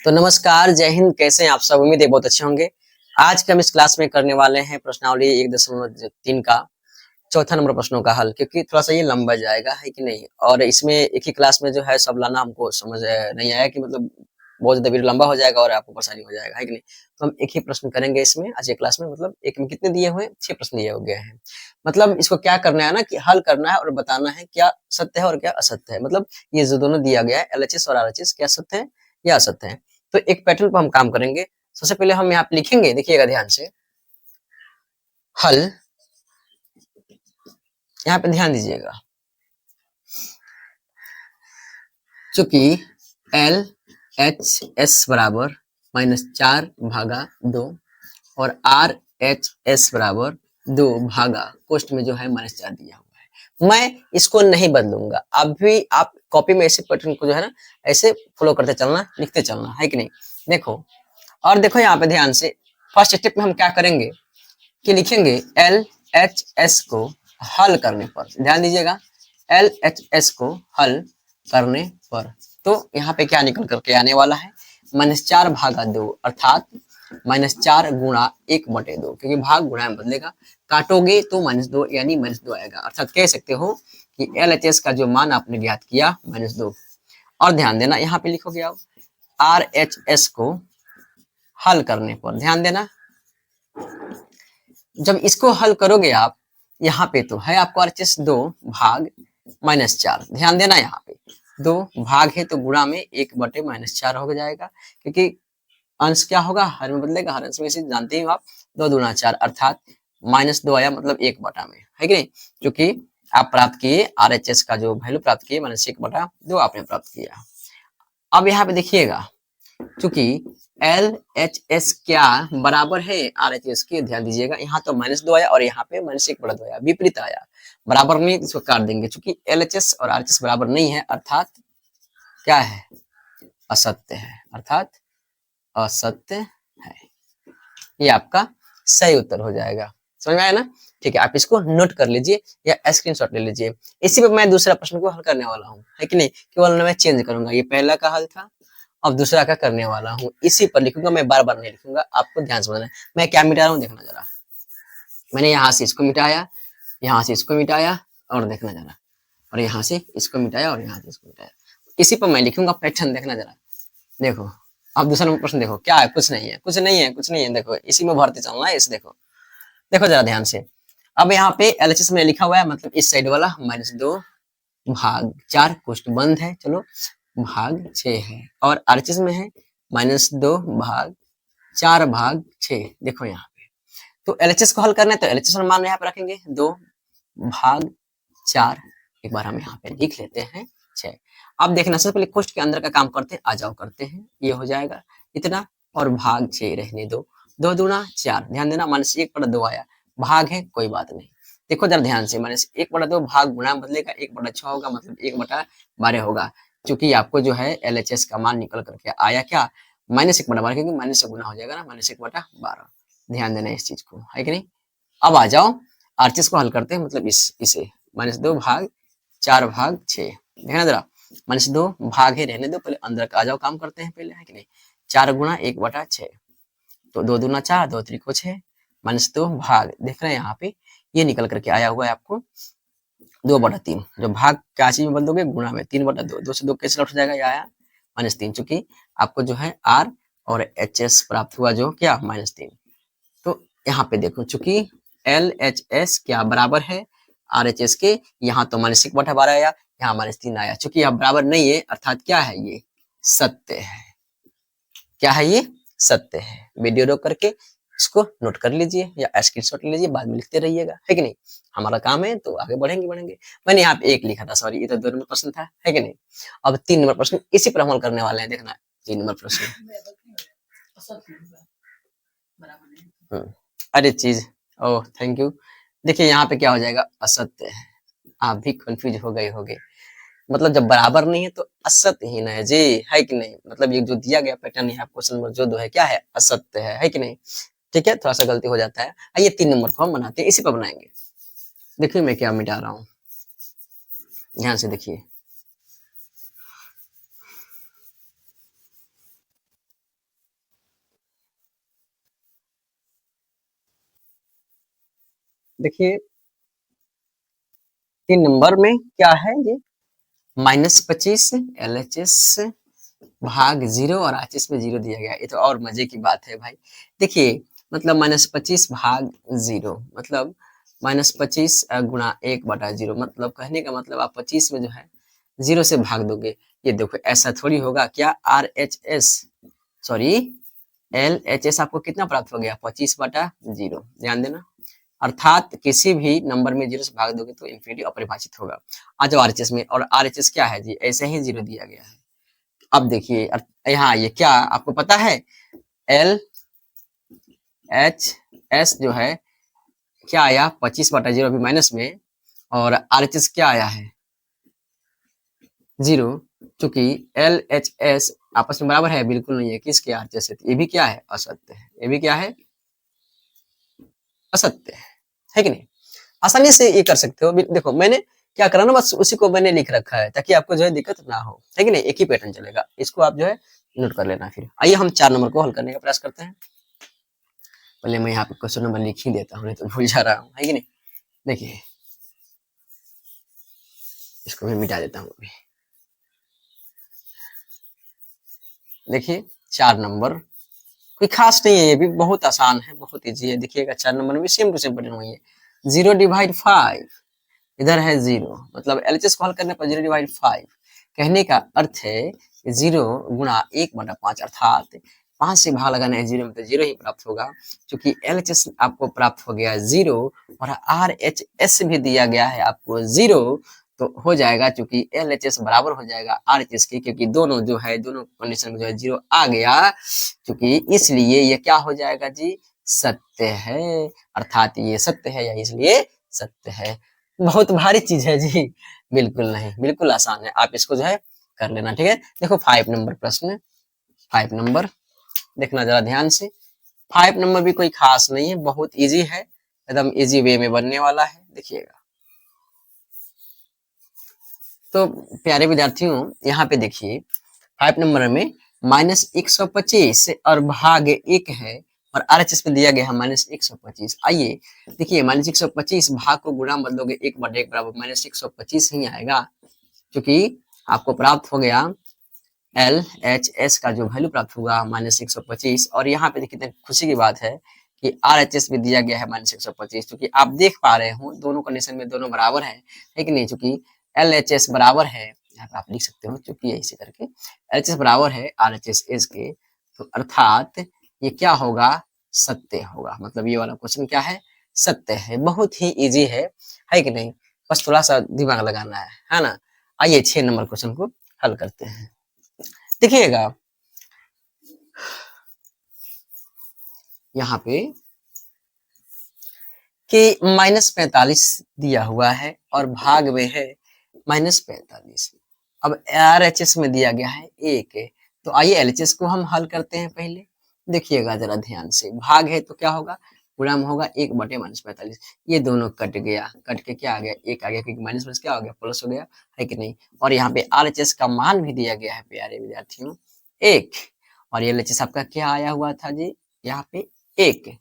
तो नमस्कार, जय हिंद। कैसे हैं आप सब? उम्मीद है बहुत अच्छे होंगे। आज के हम इस क्लास में करने वाले हैं प्रश्नावली 1.3 का चौथा नंबर प्रश्नों का हल, क्योंकि थोड़ा सा ये लंबा जाएगा, है कि नहीं। और इसमें एक ही क्लास में जो है सब लाना हमको समझ नहीं आया कि मतलब बहुत ज्यादा वीडियो लंबा हो जाएगा और आपको परेशानी हो जाएगा, है कि नहीं। तो हम एक ही प्रश्न करेंगे इसमें आज के क्लास में। मतलब एक में कितने दिए हुए हैं? 6 प्रश्न दिए हो गए हैं। मतलब इसको क्या करना है ना कि हल करना है और बताना है क्या सत्य है और क्या असत्य है। मतलब ये जो दोनों दिया गया है एलएचएस और आरएचएस, क्या सत्य है या असत्य है। तो एक पैटर्न पर हम काम करेंगे। सबसे पहले हम यहाँ पे लिखेंगे, देखिएगा ध्यान से, हल। यहाँ पे ध्यान दीजिएगा, चूंकि एल एच एस बराबर -4/2 और आर एच एस बराबर 2 कोष्ठ में जो है -4 दिया हुआ है। मैं इसको नहीं बदलूंगा। अभी आप कॉपी में ऐसे पैटर्न को जो है ना ऐसे फॉलो करते चलना, लिखते चलना, है कि नहीं। देखो, और देखो यहाँ पे ध्यान से, फर्स्ट स्टेप में हम क्या करेंगे कि लिखेंगे एल एच एस को हल करने पर। ध्यान दीजिएगा, एल एच एस को हल करने पर तो यहाँ पे क्या निकल करके आने वाला है, -4/2 अर्थात -4 गुणा 1/2, क्योंकि भाग गुणा में बदलेगा। काटोगे तो -2 यानी -2 आएगा। अर्थात कह सकते हो कि एल एच एस का जो मान आपने ज्ञात किया -2। और ध्यान देना, यहाँ पे लिखोगे आप आर एच एस को हल करने पर। ध्यान देना, जब इसको हल करोगे आप, यहाँ पे तो है आपको आरएचएस 2 भाग -4। ध्यान देना, यहाँ पे 2 भाग है तो गुणा में 1/-4 हो जाएगा, क्योंकि अंश क्या होगा, हर में बदलेगा। हर अंश में से जानते हो आप, 2 दूना 4 अर्थात -2 आया, मतलब 1/में, है कि नहीं। क्योंकि आप प्राप्त किए आरएचएस का जो वैल्यू प्राप्त किए -1/2 आपने प्राप्त किया। अब यहाँ पे देखिएगा, चूंकि एल एच एस क्या बराबर है आर एच एस के। ध्यान दीजिएगा, यहाँ तो -2 आया और यहाँ पे -1/2 आया, विपरीत आया। बराबर नहीं, इसको काट देंगे। चूंकि एल एच एस और आर एच एस बराबर नहीं है, अर्थात क्या है, असत्य है। अर्थात असत्य है। ये आपका सही उत्तर हो जाएगा। समझ में आया ना। ठीक है, आप इसको नोट कर लीजिए या स्क्रीनशॉट ले लीजिए। इसी पे मैं दूसरा प्रश्न को हल करने वाला हूँ, है कि नहीं। केवल मैं चेंज करूंगा, ये पहला का हल था, अब दूसरा का करने वाला हूँ। इसी पर लिखूंगा, मैं बार बार नहीं लिखूंगा। आपको ध्यान से समझना है मैं क्या मिटा रहा हूँ। देखना जरा, मैंने यहाँ से इसको मिटाया, यहाँ से इसको मिटाया, और देखना जरा, और यहाँ से इसको मिटाया और यहाँ से इसको मिटाया। इसी पर मैं लिखूंगा पैटर्न। देखना जरा, देखो। अब दूसरा नंबर प्रश्न देखो, क्या है, कुछ नहीं है, कुछ नहीं है, कुछ नहीं है। देखो, इसी में भरते चलना है। इसे देखो, देखो जरा ध्यान से। अब यहाँ पे एलएचएस में लिखा हुआ है, मतलब इस साइड वाला -2/4 कोष्ठ बंद है, चलो, भाग 6 है। और आरएचएस में है -2/4/6। देखो यहाँ पे, तो एलएचएस को हल करना है तो एलएचएस मान यहाँ पे रखेंगे 2/4। एक बार हम यहाँ पे लिख लेते हैं 6। अब देखना, सबसे पहले कोष्ठ के अंदर का काम करते हैं, आ जाओ करते हैं। ये हो जाएगा इतना, और भाग 6 रहने दो, 2 दूना 4। ध्यान देना, -1/2 आया, भाग है, कोई बात नहीं। देखो जरा ध्यान से, -1/2 भाग गुणा बदलेगा, 1/6 होगा, मतलब 1/12 होगा। क्योंकि आपको जो है एलएचएस का मान निकल करके आया क्या, -1/12, क्योंकि माइनस से गुना हो जाएगा ना, -1/12। ध्यान देना इस चीज को, है कि नहीं। अब आ जाओ आरएचएस को हल करते हैं, मतलब इसे -2/4/6। देखना जरा, -2 भाग है, रहने दो, पहले अंदर का आ जाओ, काम करते हैं पहले, है कि नहीं। 4 गुणा 1/6, तो 2 दूना 4, 2 त्रिको 6, -2 भाग, देख रहे हैं यहाँ पे ये निकल करके आया हुआ है आपको 2/3। जो भाग क्या चीज में बदलोगे, गुणा में, 3/2, 2 से 2 कैसे लौट जाएगा, ये आया -3। चूंकि आपको जो है आर और एच एस प्राप्त हुआ, जो क्या -3। तो यहाँ पे देखो, चूंकि एल एच एस क्या बराबर है आर एच एस के, यहाँ तो -1/12 आया, यहाँ -3 आया। चूंकि यह बराबर नहीं है, अर्थात क्या है, ये सत्य है। क्या है, ये सत्य है। वीडियो रोक करके इसको नोट कर लीजिए या स्क्रीनशॉट ले लीजिए, बाद में लिखते रहिएगा, है कि नहीं। हमारा काम है तो आगे बढ़ेंगे। मैंने यहाँ पे 1 लिखा था, सॉरी, ये तो 2 नंबर प्रश्न था, है कि नहीं। अब 3 नंबर प्रश्न इसी पर अमल करने वाले हैं। देखना, 3 नंबर प्रश्न। अरे चीज, ओह थैंक यू। देखिए यहाँ पे क्या हो जाएगा, असत्य है। आप भी कंफ्यूज हो गए होगे, मतलब जब बराबर नहीं है तो असत्य ही है जी, है कि नहीं। मतलब ये जो दिया गया पैटर्न है क्वेश्चन नंबर जो 2 है, क्या है, असत्य है कि नहीं। ठीक है, थोड़ा सा गलती हो जाता है। आइए 3 नंबर को हम बनाते हैं, इसी पर बनाएंगे। देखिए मैं क्या मिटा रहा हूँ, ध्यान से देखिए। देखिए 3 नंबर में क्या है ये -25 LHS भाग 0 और RHS में 0 दिया गया। ये तो और मजे की बात है भाई। देखिए मतलब -25 भाग 0 मतलब -25 गुणा 1/0 मतलब कहने का मतलब आप 25 में जो है 0 से भाग दोगे। ये देखो ऐसा थोड़ी होगा क्या RHS सॉरी LHS आपको कितना प्राप्त हो गया 25/0 ध्यान देना। अर्थात किसी भी नंबर में 0 से भाग दोगे तो इन्फिनिटी अपरिभाषित होगा। आ जाओ RHS में और RHS क्या है जी ऐसे ही 0 दिया गया है। अब देखिए यहाँ ये क्या आपको पता है LHS जो है क्या आया 25/0 अभी माइनस में और RHS क्या आया है 0 चूंकि LHS आपस में बराबर है बिल्कुल नहीं है किसके RHS से ये भी क्या है असत्य है ये भी क्या है असत्य है कि नहीं। आसानी से ये कर सकते हो देखो मैंने क्या करा ना बस उसी को मैंने लिख रखा है ताकि आपको जो है दिक्कत ना हो है कि नहीं एक ही पैटर्न चलेगा इसको आप जो है नोट कर लेना। फिर आइए हम 4 नंबर को हल करने का प्रयास करते हैं। पहले मैं यहाँ पे क्वेश्चन नंबर लिख ही देता हूँ नहीं तो भूल जा रहा हूँ है कि नहीं। देखिए इसको मैं मिटा देता हूँ अभी। देखिए 4 नंबर कोई खास नहीं है ये भी बहुत आसान है बहुत इजी है। देखिएगा 4 नंबर में सेम टू सेम पैटर्न वही है 0/5 इधर है 0 मतलब LHS को हल करने पर 0/5 कहने का अर्थ है 0 गुणा 1/5 अर्थात 5 से भाग लगाना है 0 में तो 0 ही प्राप्त होगा क्योंकि LHS आपको प्राप्त हो गया 0 और RHS भी दिया गया है आपको 0 तो हो जाएगा क्योंकि LHS बराबर हो जाएगा RHS के क्योंकि दोनों जो है दोनों कंडीशन में जो है 0 आ गया क्योंकि इसलिए ये क्या हो जाएगा जी सत्य है अर्थात ये सत्य है या इसलिए सत्य है। बहुत भारी चीज है जी बिल्कुल नहीं बिल्कुल आसान है आप इसको जो है कर लेना ठीक है। देखो 5 नंबर प्रश्न 5 नंबर देखना जरा ध्यान से 5 नंबर भी कोई खास नहीं है बहुत इजी है एकदम इजी वे में बनने वाला है। देखिएगा तो प्यारे विद्यार्थियों यहाँ पे देखिए 5 नंबर में -125 और भाग 1 है और RHS में दिया गया है -125। आइए देखिए -125 भाग को गुणा बदलोगे 1/1 बराबर -125 ही आएगा क्योंकि आपको प्राप्त हो गया LHS का जो वैल्यू प्राप्त होगा -125 और यहाँ पे देखिए खुशी की बात है कि RHS भी दिया गया है -125 क्योंकि आप देख पा रहे हो दोनों कंडीशन में दोनों बराबर है कि नहीं चूंकि LHS बराबर है यहाँ पे आप लिख सकते हो चूंकि ऐसे करके LHS बराबर है RHS के तो अर्थात ये क्या होगा सत्य होगा मतलब ये वाला क्वेश्चन क्या है सत्य है बहुत ही इजी है कि नहीं बस थोड़ा सा दिमाग लगाना है ना। आइए 6 नंबर क्वेश्चन को हल करते हैं। देखिएगा यहाँ पे कि -45 दिया हुआ है और भाग में है -45 अब RHS में दिया गया है 1 तो आइए LHS को हम हल करते हैं पहले। देखिएगा जरा ध्यान से भाग है तो क्या होगा गुणा में होगा 1/-45 ये दोनों कट गया कट के क्या आ गया 1 आ गया क्योंकि माइनस प्लस क्या हो गया प्लस हो गया है कि नहीं और यहाँ पे RHS का मान भी दिया गया है प्यारे विद्यार्थियों 1 और ये LHS आपका क्या आया हुआ था जी यहाँ पे 1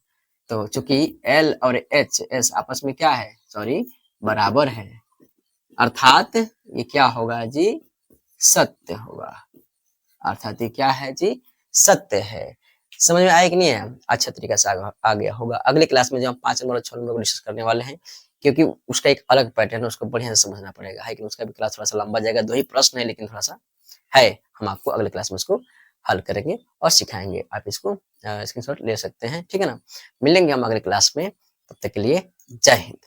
तो चूंकि L और HS आपस में क्या है सॉरी बराबर है अर्थात ये क्या होगा जी सत्य होगा अर्थात ये क्या है जी सत्य है। समझ में आया कि नहीं है अच्छा तरीका से आ गया होगा। अगले क्लास में जब हम 5 नंबर और 6 नंबर को डिस्कस करने वाले हैं क्योंकि उसका एक अलग पैटर्न है उसको बढ़िया से समझना पड़ेगा है कि उसका भी क्लास थोड़ा सा लंबा जाएगा 2 ही प्रश्न है लेकिन थोड़ा सा है हम आपको अगले क्लास में उसको हल करेंगे और सिखाएंगे आप इसको स्क्रीनशॉट ले सकते हैं ठीक है ना। मिलेंगे हम अगले क्लास में तब तक के लिए जय हिंद।